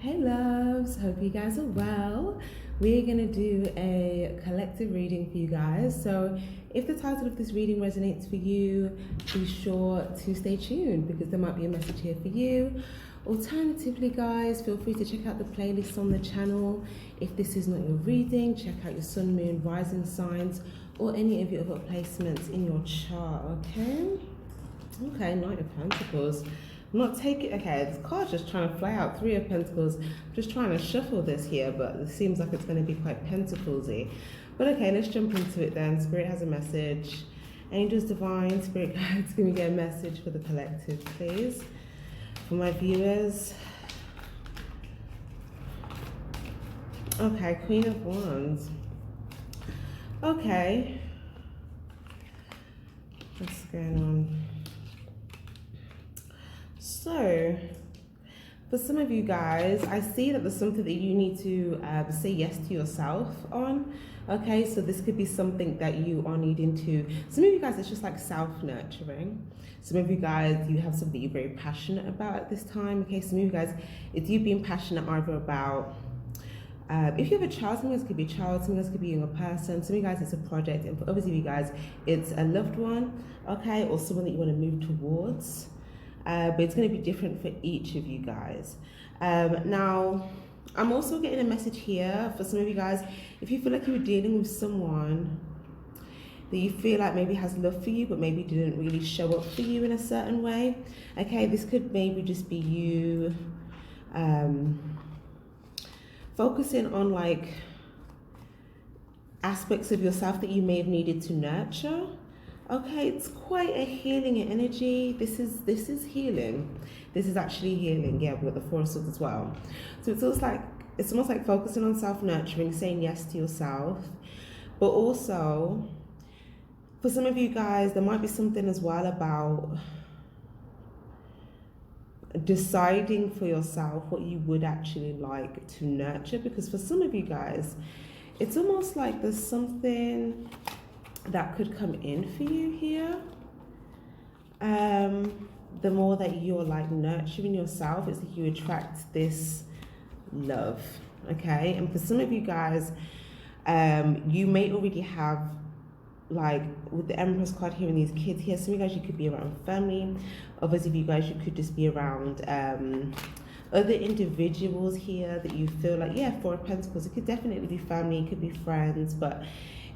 Hey loves, hope you guys are well. We're going to do a collective reading for you guys. So if the title of this reading resonates for you, be sure to stay tuned because there might be a message here for you. Alternatively, guys, feel free to check out the playlist on the channel. If this is not your reading, check out your sun, moon, rising signs, or any of your other placements in your chart, okay? Okay, Knight of Pentacles. I'm not taking, okay, this card's just trying to fly out. Three of Pentacles. I'm just trying to shuffle this here, but it seems like it's going to be quite pentacles-y. But okay, let's jump into it then. Spirit has a message. Angels, divine, spirit guides, can we get a message for the collective, please? For my viewers. Okay, Queen of Wands. Okay. What's going on? So, for some of you guys, I see that there's something that you need to say yes to yourself on. Okay, so this could be something that you are needing to. Some of you guys, it's just like self-nurturing. Some of you guys, you have something you're very passionate about at this time. Okay, some of you guys, it's you being passionate either about, if you have a child, some of you guys could be a child, some of you guys could be a younger person, some of you guys it's a project, and for others of you guys, it's a loved one, okay, or someone that you want to move towards. But it's going to be different for each of you guys. Now, I'm also getting a message here for some of you guys. If you feel like you were dealing with someone that you feel like maybe has love for you, but maybe didn't really show up for you in a certain way, okay, this could maybe just be you focusing on like aspects of yourself that you may have needed to nurture. Okay, it's quite a healing energy. This is healing. This is actually healing. Yeah, we've got the Four of Swords as well. So it's almost like focusing on self-nurturing, saying yes to yourself. But also, for some of you guys, there might be something as well about deciding for yourself what you would actually like to nurture. Because for some of you guys, it's almost like there's something that could come in for you here. The more that you're like nurturing yourself, it's like you attract this love, okay? And for some of you guys, you may already have, like with the Empress card here and these kids here, some of you guys, you could be around family. Others of you guys, you could just be around other individuals here that you feel like, yeah, Four of Pentacles, it could definitely be family, it could be friends, but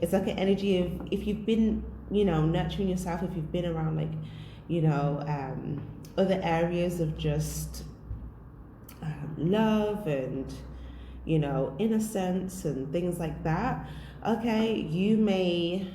it's like an energy of, if you've been, you know, nurturing yourself, if you've been around like, you know, other areas of just love and, you know, innocence and things like that, okay, you may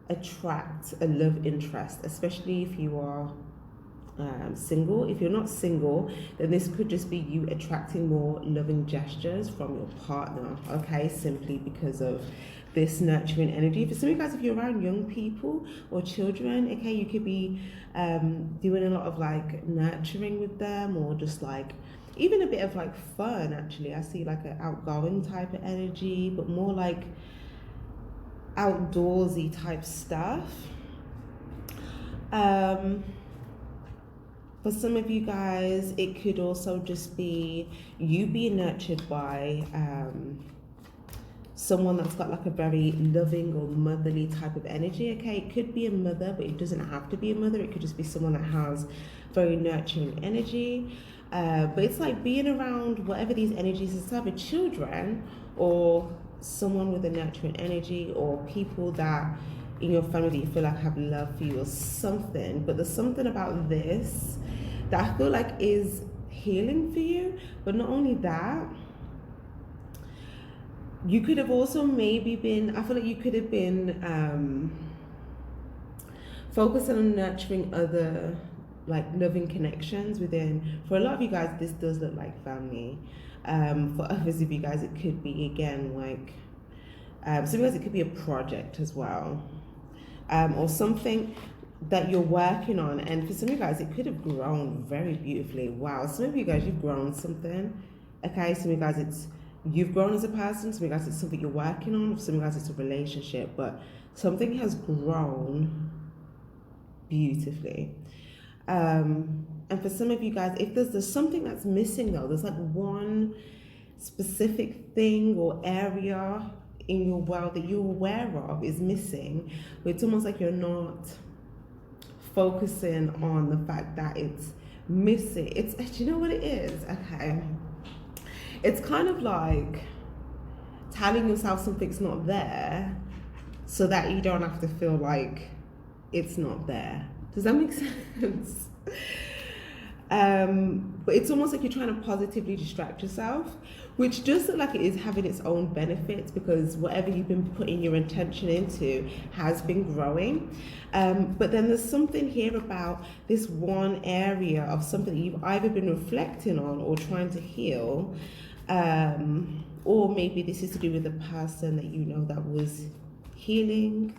attract a love interest, especially if you are single. If you're not single, then this could just be you attracting more loving gestures from your partner, okay, simply because of this nurturing energy. For some of you guys, if you're around young people or children, okay, you could be doing a lot of like nurturing with them, or just like even a bit of like fun. Actually, I see like an outgoing type of energy, but more like outdoorsy type stuff. For some of you guys, it could also just be you being nurtured by someone that's got like a very loving or motherly type of energy, okay? It could be a mother, but it doesn't have to be a mother. It could just be someone that has very nurturing energy. But it's like being around whatever these energies is, either children or someone with a nurturing energy, or people that in your family that you feel like have love for you or something. But there's something about this that I feel like is healing for you. But not only that, you could have also maybe been, I feel like you could have been focusing on nurturing other like loving connections within. For a lot of you guys, this does look like family. For others of you guys, it could be again like some of you guys, it could be a project as well, or something that you're working on. And for some of you guys, it could have grown very beautifully. Wow, some of you guys, you've grown something, okay? Some of you guys, you've grown as a person. Some of you guys, it's something you're working on. For some of you guys, it's a relationship, but something has grown beautifully. And And for some of you guys, if there's something that's missing though, there's like one specific thing or area in your world that you're aware of is missing, where it's almost like you're not focusing on the fact that it's missing. It's, do you know what it is? Okay. It's kind of like telling yourself something's not there so that you don't have to feel like it's not there. Does that make sense? But it's almost like you're trying to positively distract yourself, which does look like it is having its own benefits, because whatever you've been putting your intention into has been growing. But then there's something here about this one area of something that you've either been reflecting on or trying to heal, or maybe this is to do with the person that you know that was healing,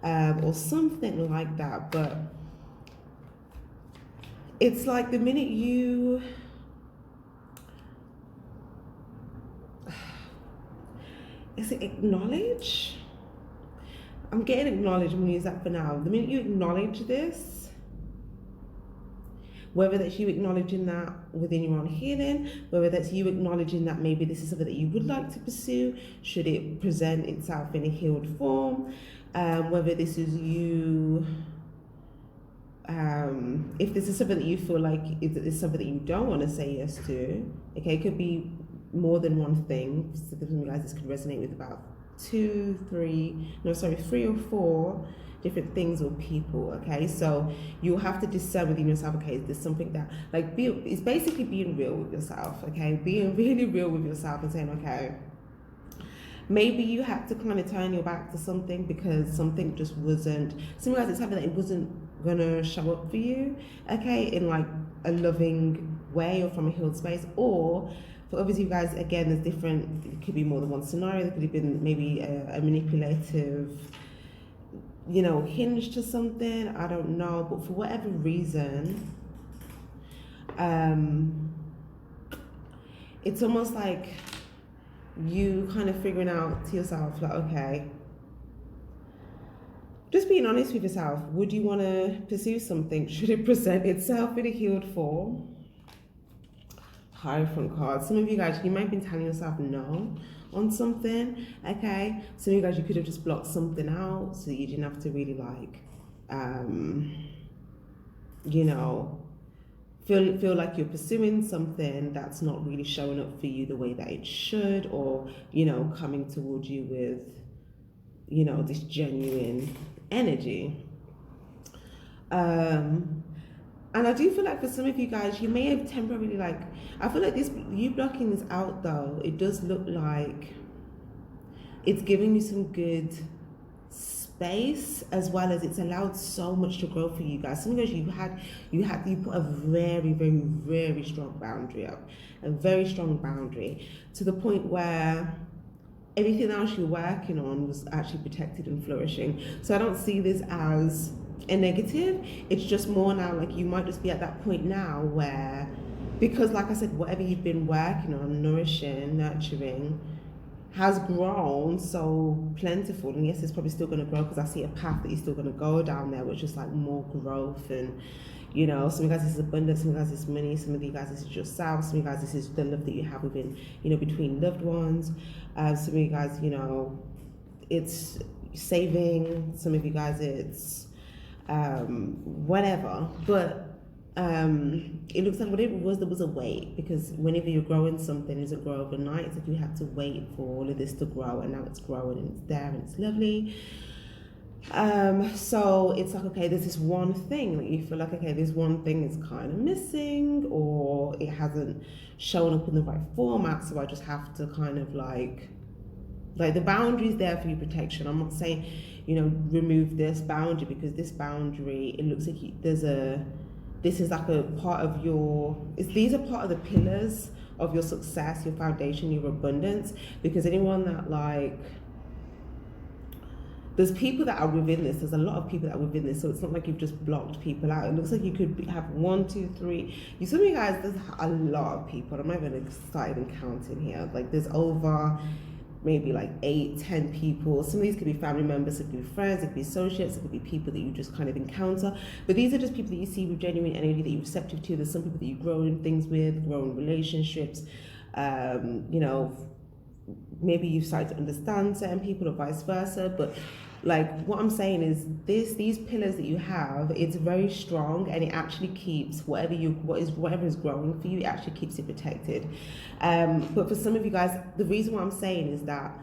or something like that. But it's like the minute you is it acknowledge? I'm getting acknowledge. I'm gonna use that for now. The minute you acknowledge this, whether that's you acknowledging that within your own healing, whether that's you acknowledging that maybe this is something that you would like to pursue, should it present itself in a healed form, whether this is you, if this is something that you feel like is something that you don't want to say yes to, okay, it could be more than one thing. So for you guys, this could resonate with about 3 or 4 different things or people, okay? So you'll have to discern within yourself, okay, there's something that, like, it's basically being real with yourself, okay? Being really real with yourself and saying, okay, maybe you had to kind of turn your back to something because something just wasn't, sometimes it's something that it wasn't gonna show up for you, okay, in like a loving way or from a healed space. Or for obviously you guys, again, there's different, it could be more than one scenario. There could have been maybe a manipulative, you know, hinge to something, I don't know, but for whatever reason, it's almost like you kind of figuring out to yourself, like, okay, just being honest with yourself, would you want to pursue something? Should it present itself in a healed form? Hierophant card. Some of you guys, you might have been telling yourself no on something, okay? Some of you guys, you could have just blocked something out so that you didn't have to really like, you know, feel like you're pursuing something that's not really showing up for you the way that it should, or, you know, coming towards you with, you know, this genuine energy. And I do feel like for some of you guys, you may have temporarily, like, I feel like this, you blocking this out though, it does look like it's giving you some good space, as well as it's allowed so much to grow for you guys. Some of you guys, you put a very, very, very strong boundary up, a very strong boundary, to the point where everything else you're working on was actually protected and flourishing. So I don't see this as a negative. It's just more now like you might just be at that point now where, because like I said, whatever you've been working on, nourishing, nurturing, has grown so plentiful. And yes, it's probably still going to grow, because I see a path that you're still going to go down there, which is like more growth. And, you know, some of you guys, this is abundance, some of you guys, this is money, some of you guys, this is yourself, some of you guys, this is the love that you have within, you know, between loved ones. Some of you guys, you know, it's saving, some of you guys, it's whatever. But it looks like whatever it was, there was a wait, because whenever you're growing something, it doesn't grow overnight. It's like you have to wait for all of this to grow, and now it's growing and it's there and it's lovely. So it's like, okay, there's this one thing that you feel like, okay, this one thing is kind of missing, or it hasn't shown up in the right format, so I just have to kind of like the boundary's there for your protection. I'm not saying, you know, remove this boundary, because this boundary, it looks like this is like a part of these are part of the pillars of your success, your foundation, your abundance. Because anyone that, like, there's people that are within this, there's a lot of people that are within this, so it's not like you've just blocked people out. It looks like you could have 1, 2, 3. Some of you guys, there's a lot of people. I'm not even excited and counting here. Like, there's over maybe like 8-10 people. Some of these could be family members, it could be friends, it could be associates, it could be people that you just kind of encounter. But these are just people that you see with genuine energy, that you're receptive to. There's some people that you grow in things with, grow in relationships. You know, maybe you've started to understand certain people or vice versa. But like what I'm saying is these pillars that you have, it's very strong, and it actually keeps whatever is growing for you, it actually keeps it protected. But for some of you guys, the reason why I'm saying is that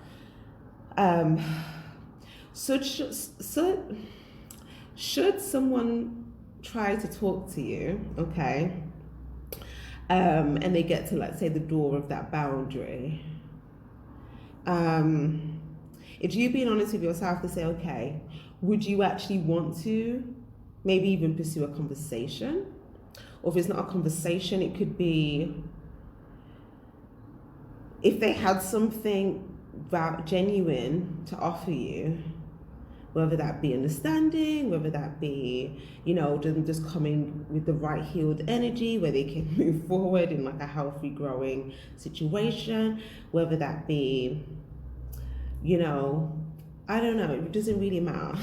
should someone try to talk to you, okay, and they get to, let's say, the door of that boundary, if you're being honest with yourself to say, okay, would you actually want to maybe even pursue a conversation? Or if it's not a conversation, it could be if they had something genuine to offer you, whether that be understanding, whether that be, you know, them just coming with the right healed energy where they can move forward in like a healthy, growing situation, whether that be, you know, I don't know, it doesn't really matter.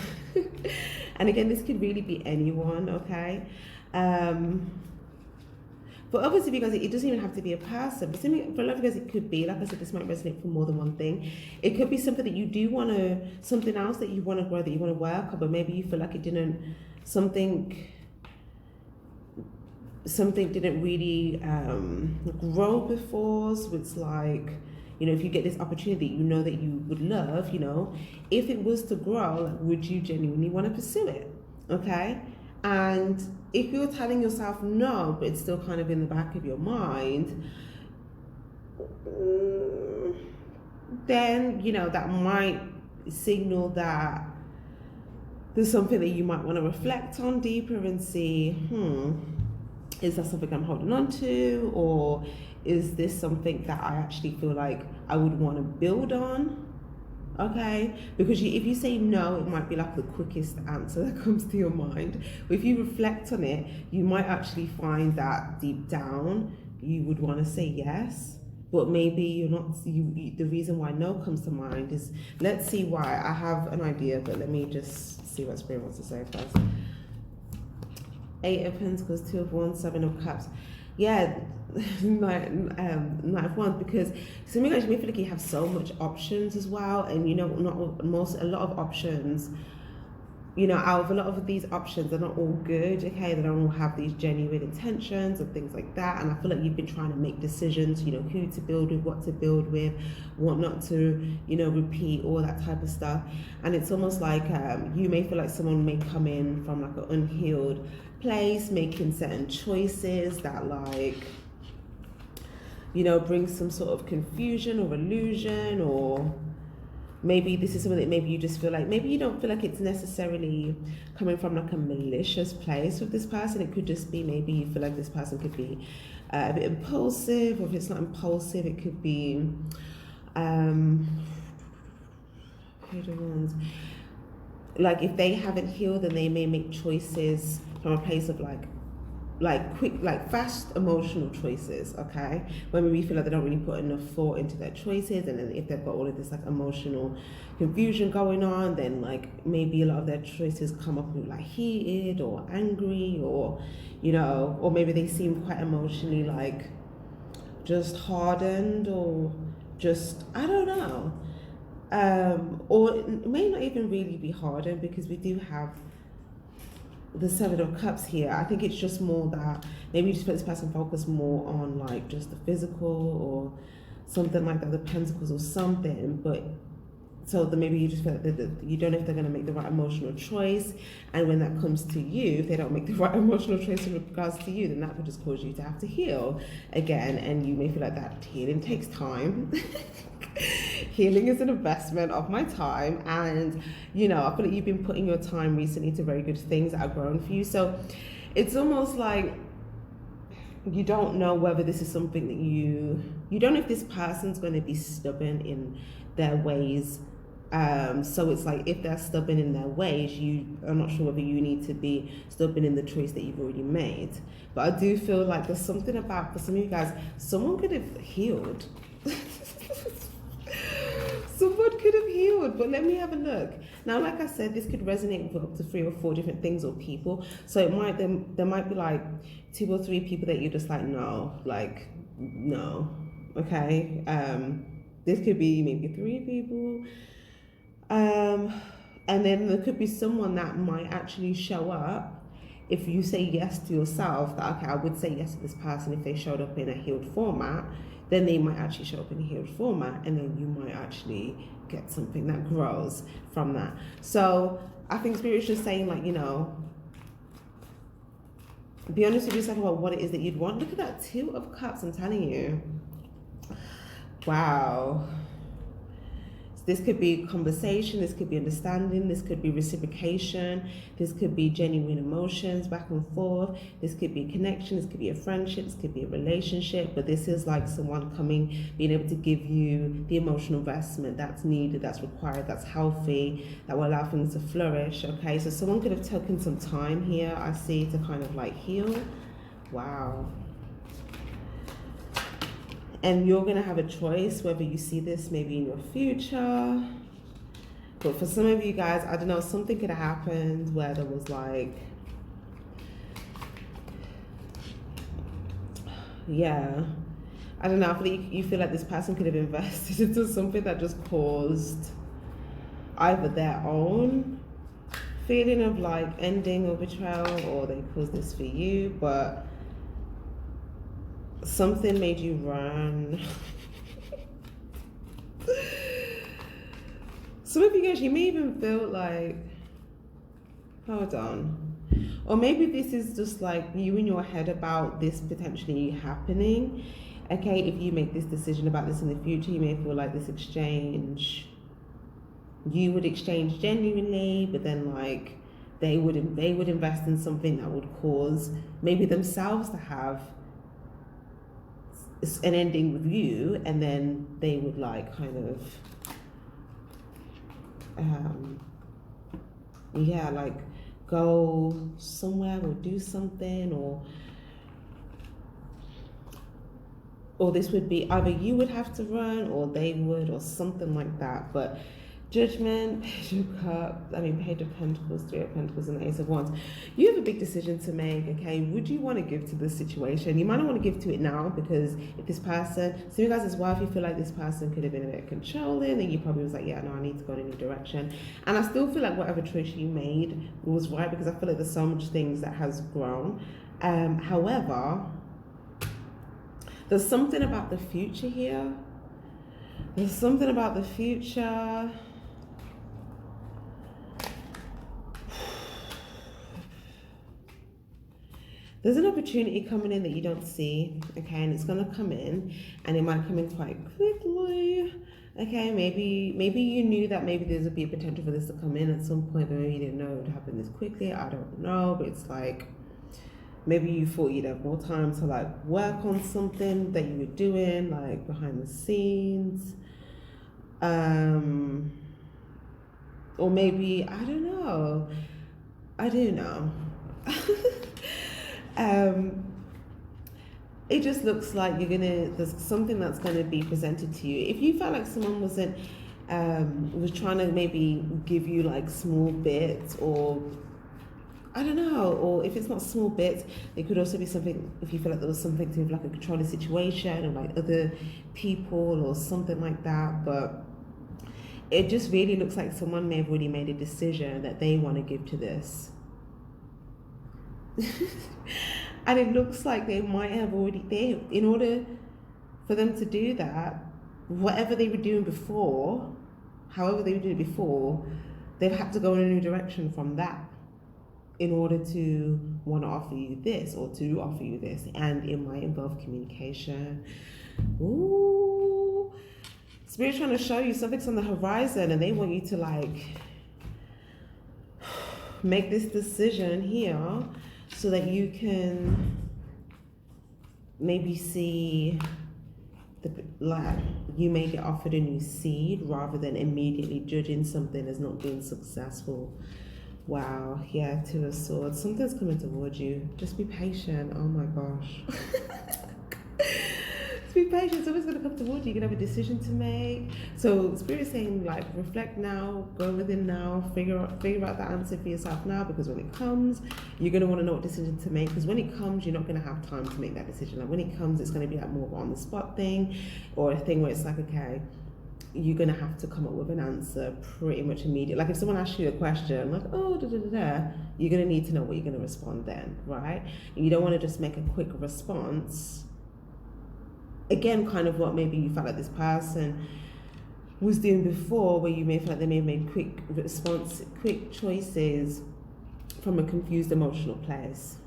And again, this could really be anyone, okay? For others of you guys, it doesn't even have to be a person. But for a lot of you guys, it could be, like I said, this might resonate for more than one thing. It could be something that you do want to, something else that you want to grow, that you want to work on, but maybe you feel like it didn't, something didn't really grow before. So it's like, you know, if you get this opportunity, you know, that you would love, you know, if it was to grow, like, would you genuinely want to pursue it? Okay. And if you're telling yourself no, but it's still kind of in the back of your mind, then, you know, that might signal that there's something that you might want to reflect on deeper and see, is that something I'm holding on to? Or is this something that I actually feel like I would want to build on? Okay, because if you say no, it might be like the quickest answer that comes to your mind. But if you reflect on it, you might actually find that deep down you would want to say yes, but maybe you're not. The reason why no comes to mind is, let's see why. I have an idea, but let me just see what Spirit wants to say first. 8 of Pentacles, 2 of Wands, 7 of Cups. Yeah, Knight of Wands, because some of you guys may feel like you have so much options as well, and you know, a lot of options, you know, out of a lot of these options, they're not all good, okay? They don't all have these genuine intentions and things like that. And I feel like you've been trying to make decisions, you know, who to build with, what to build with, what not to, you know, repeat, all that type of stuff. And it's almost like you may feel like someone may come in from like an unhealed place, making certain choices that, like, you know, bring some sort of confusion or illusion, or maybe this is something that maybe you just feel like, maybe you don't feel like it's necessarily coming from like a malicious place with this person. It could just be, maybe you feel like this person could be a bit impulsive, or if it's not impulsive, it could be like if they haven't healed, then they may make choices from a place of like quick, like fast emotional choices, okay? When we feel like they don't really put enough thought into their choices, and then if they've got all of this like emotional confusion going on, then like maybe a lot of their choices come up with like heated or angry, or, you know, or maybe they seem quite emotionally like just hardened, or just, I don't know. Or it may not even really be hardened, because we do have the 7 of Cups here. I think it's just more that maybe you just let this person focus more on like just the physical, or something like that, the Pentacles or something. But so that maybe you just feel like you don't know if they're going to make the right emotional choice, and when that comes to you, if they don't make the right emotional choice in regards to you, then that will just cause you to have to heal again, and you may feel like that healing takes time. Healing is an investment of my time, and you know, I feel like you've been putting your time recently to very good things that are growing for you. So it's almost like you don't know whether this is something that you don't know if this person's going to be stubborn in their ways. So it's like, if they're stubborn in their ways, I'm not sure whether you need to be stubborn in the choice that you've already made. But I do feel like there's something about, for some of you guys, someone could have healed. Someone could have healed, but let me have a look. Now, like I said, this could resonate with up to 3 or 4 different things or people. So it might there might be like 2 or 3 people that you're just like, no, like, no. Okay. This could be maybe 3 people. And then there could be someone that might actually show up if you say yes to yourself, that okay, I would say yes to this person if they showed up in a healed format, then they might actually show up in a healed format, and then you might actually get something that grows from that. So I think Spirit's just saying, like, you know, be honest with yourself about what it is that you'd want. Look at that 2 of Cups, I'm telling you. Wow. This could be conversation, this could be understanding, this could be reciprocation, this could be genuine emotions back and forth, this could be a connection, this could be a friendship, this could be a relationship, but this is like someone coming, being able to give you the emotional investment that's needed, that's required, that's healthy, that will allow things to flourish, okay? So someone could have taken some time here, I see, to kind of like heal. Wow. And you're going to have a choice whether you see this maybe in your future. But for some of you guys, I don't know, something could have happened where there was like, yeah, I don't know, I feel like you feel like this person could have invested into something that just caused either their own feeling of like ending or betrayal, or they caused this for you, but something made you run. Some of you guys, you may even feel like, hold on. Or maybe this is just like you in your head about this potentially happening. Okay, if you make this decision about this in the future, you may feel like this exchange, you would exchange genuinely, but then like they would invest in something that would cause maybe themselves to have an ending with you, and then they would like kind of yeah, like go somewhere or do something, or this would be either you would have to run or they would, or something like that. But Judgment, Page of Cups, Page of Pentacles, 3 of Pentacles, and the Ace of Wands. You have a big decision to make, okay? Would you want to give to this situation? You might not want to give to it now, because if this person, so you guys as well, if you feel like this person could have been a bit controlling, then you probably was like, yeah, no, I need to go in a new direction. And I still feel like whatever choice you made was right, because I feel like there's so much things that has grown. However, there's something about the future here. There's something about the future. There's an opportunity coming in that you don't see, okay, and it's going to come in, and it might come in quite quickly, okay? Maybe you knew that maybe there's would be a potential for this to come in at some point, but maybe you didn't know it would happen this quickly. I don't know, but it's like maybe you thought you'd have more time to like work on something that you were doing like behind the scenes, or maybe I don't know. It just looks like there's something that's gonna be presented to you. If you felt like someone was trying to maybe give you like small bits, or I don't know, or if it's not small bits, it could also be something, if you feel like there was something to do with like a controlling situation, or like other people or something like that. But it just really looks like someone may have already made a decision that they want to give to this. And it looks like they might have already, in order for them to do that, whatever they were doing before, however they were doing it before, they've had to go in a new direction from that in order to want to offer you this, or to offer you this. And it might involve communication. Ooh. Spirit's trying to show you something's on the horizon, and they want you to like make this decision here, so that you can maybe see you may get offered a new seed, rather than immediately judging something as not being successful. Wow, yeah, 2 of Swords. Something's coming towards you. Just be patient. Oh my gosh. be patient. It's always going to come towards you. You're going to have a decision to make. So Spirit is saying, like, reflect now, go within now, figure out the answer for yourself now, because when it comes, you're going to want to know what decision to make, because when it comes, you're not going to have time to make that decision. Like, when it comes, it's going to be like more of an on the spot thing, or a thing where it's like, okay, you're going to have to come up with an answer pretty much immediately. Like if someone asks you a question, like, oh, da da da da, you're going to need to know what you're going to respond then, right? And you don't want to just make a quick response. Again, kind of what maybe you felt like this person was doing before, where you may feel like they may have made quick choices from a confused emotional place.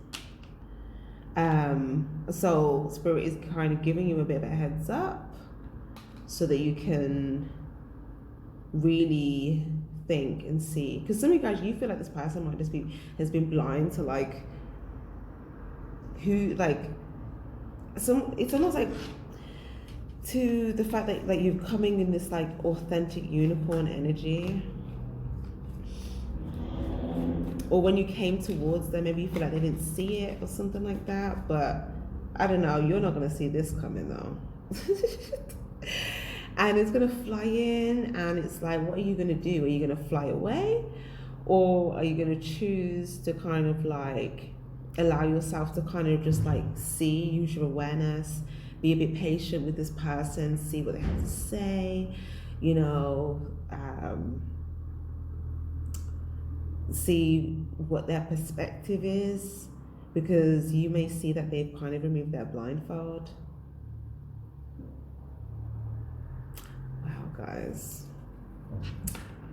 So Spirit is kind of giving you a bit of a heads up, so that you can really think and see. Because some of you guys, you feel like this person might just has been blind to like who, like, it's almost like to the fact that like you're coming in this like authentic unicorn energy. Or when you came towards them, maybe you feel like they didn't see it or something like that. But I don't know, you're not going to see this coming though. And it's going to fly in, and it's like, what are you going to do? Are you going to fly away? Or are you going to choose to kind of like allow yourself to kind of just like see, use your awareness, be a bit patient with this person, see what they have to say, you know, see what their perspective is, because you may see that they've kind of removed their blindfold. Wow, guys,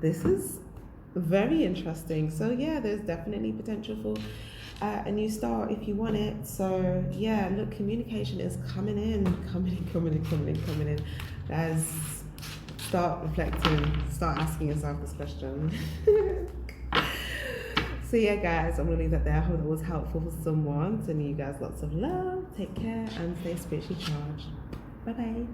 this is very interesting. So yeah, there's definitely potential for a new start if you want it. So yeah, look, communication is coming in. Guys, start reflecting, start asking yourself this question. So yeah, guys, I'm gonna leave that there. I hope that was helpful for someone. Sending you guys lots of love. Take care and stay spiritually charged. Bye bye.